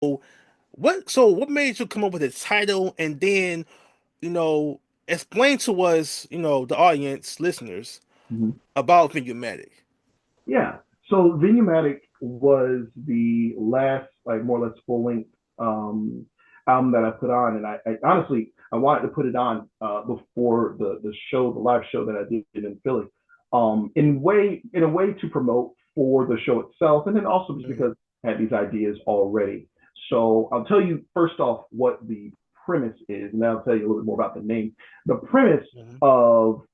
what made you come up with the title, and then, you know, explain to us, the audience, listeners, Mhm. about Venue. Yeah. So Venumatic was the last, like, more or less full length album that I put on, and I honestly I wanted to put it on before the show, the live show that I did in Philly, in a way to promote for the show itself, and then also just Mhm. because I had these ideas already. So I'll tell you first off what the premise is, and then I'll tell you a little bit more about the name. The premise Mhm. of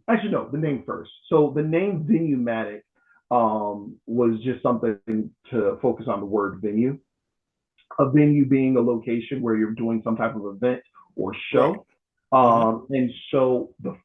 actually no, the name first. So the name Venuematic was just something to focus on the word venue. A venue being a location where you're doing some type of event or Right. show. Hmm. And so the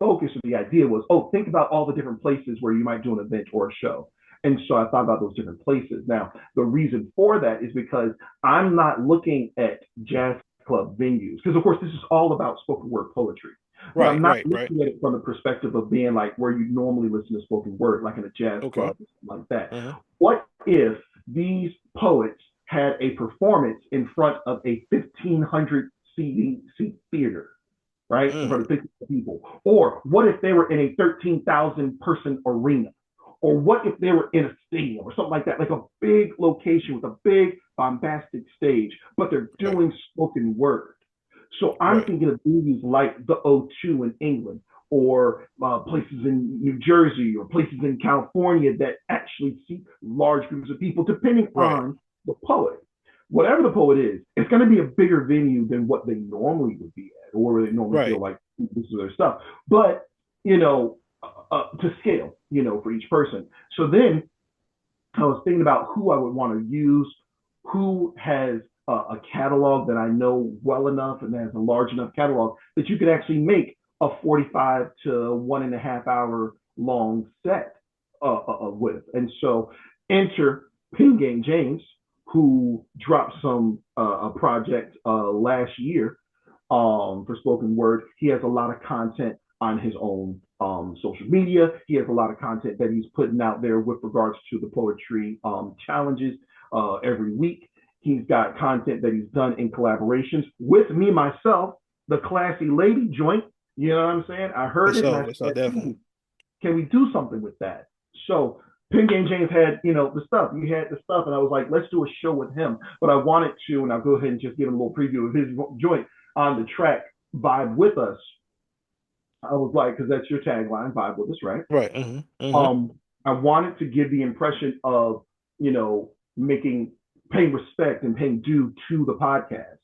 focus of the idea was, oh, think about all the different places where you might do an event or a show. And so I thought about those different places. Now, the reason for that is because I'm not looking at jazz club venues, because of course this is all about spoken word poetry. But Right, I'm not right, right. looking at it from the perspective of being like where you normally listen to spoken word, like in a jazz Okay. club, like that. Uh-huh. What if these poets had a performance in front of a 1,500 seat theater, right? In front Mm. of 50 people. Or what if they were in a 13,000 person arena? Or what if they were in a stadium or something like that, like a big location with a big bombastic stage, but they're Right, doing spoken word. So I'm right, thinking of movies like the O2 in England, or places in New Jersey, or places in California that actually see large groups of people, depending right, on the poet. Whatever the poet is, it's going to be a bigger venue than what they normally would be at, or where they normally feel right. like this is their stuff. But, you know, to scale, for each person. So then I was thinking about who I would want to use, who has a catalog that I know well enough and has a large enough catalog that you could actually make a 45 to 1.5 hour long set with. And so enter Pin Game James, who dropped a project last year for spoken word. He has a lot of content on his own social media. He has a lot of content that he's putting out there with regards to the poetry challenges every week. He's got content that he's done in collaborations with me, myself, the Classy Lady joint. You know what I'm saying? I heard it and I For sure, said, definitely. ooh, can we do something with that? So Pin Game James had, the stuff. You had the stuff, and I was like, let's do a show with him. But I wanted to, and I'll go ahead and just give him a little preview of his joint on the track, Vibe With Us. I was like, because that's your tagline, Vibe With Us, right? Right. Hmm. Hmm. um, I wanted to give the impression of, making, paying respect and paying due to the podcast.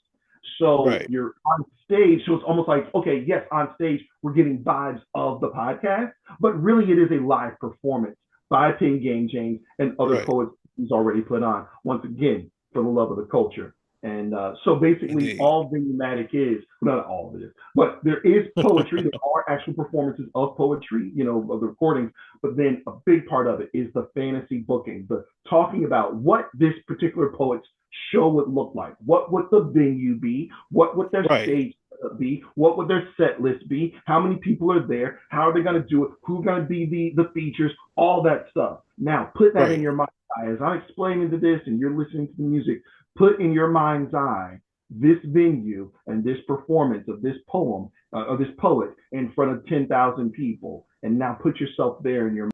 So Right, you're on stage, so it's almost like, okay, yes, on stage we're getting vibes of the podcast, but really it is a live performance by Pin Game James and other right. poets he's already put on. Once again, for the love of the culture. And so basically, Indeed. all Vigmatic is, well, not all of it is, but there is poetry. There are actual performances of poetry, of the recordings. But then a big part of it is the fantasy booking, the talking about what this particular poet's show would look like. What would the venue be? What would their Right, stage be? What would their set list be? How many people are there? How are they going to do it? Who's going to be the features? All that stuff. Now, put that in right. your mind. As I'm explaining to this and you're listening to the music, put in your mind's eye this venue and this performance of this poem, of this poet in front of 10,000 people. And now put yourself there in your